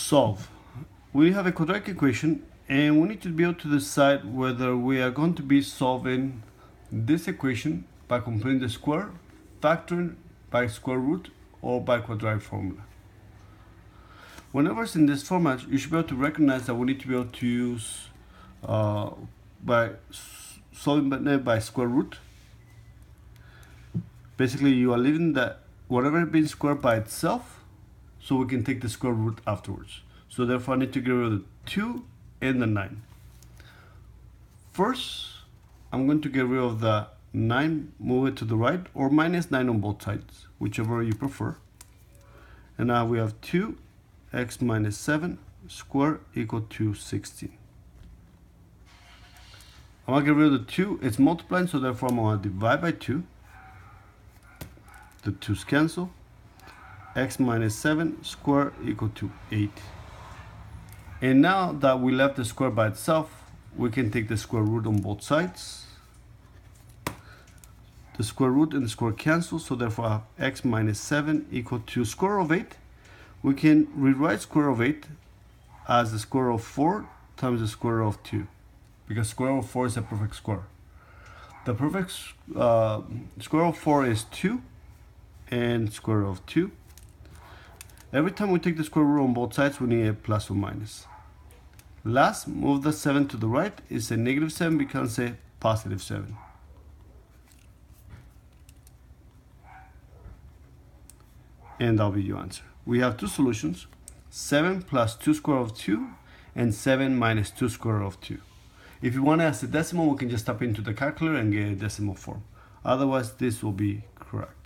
Solve. We have a quadratic equation and we need to be able to decide whether we are going to be solving this equation by completing the square, factoring by square root, or by quadratic formula. Whenever it's in this format, you should be able to recognize that we need to be able to use by solving by square root. Basically, you are leaving that whatever being squared by itself, so we can take the square root afterwards. So therefore, I need to get rid of the 2 and the 9. First, I'm going to get rid of the 9, move it to the right, or minus 9 on both sides, whichever you prefer. And now we have 2x minus 7 squared equal to 16. I'm going to get rid of the 2. It's multiplying, so therefore I'm going to divide by 2. The 2's cancel. X minus 7 squared equal to 8. And now that we left the square by itself, we can take the square root on both sides. The square root and the square cancel, so therefore I have x minus 7 equal to square root of 8. We can rewrite square root of 8 as the square root of 4 times the square root of 2, because square root of 4 is a perfect square. The perfect square root of 4 is 2, and square root of 2. Every time we take the square root on both sides, we need a plus or minus. Last, move the 7 to the right. It's a negative 7 becomes a positive 7. And that'll be your answer. We have two solutions: 7 plus 2 square root of 2 and 7 minus 2 square root of 2. If you want to ask the decimal, we can just type into the calculator and get a decimal form. Otherwise, this will be correct.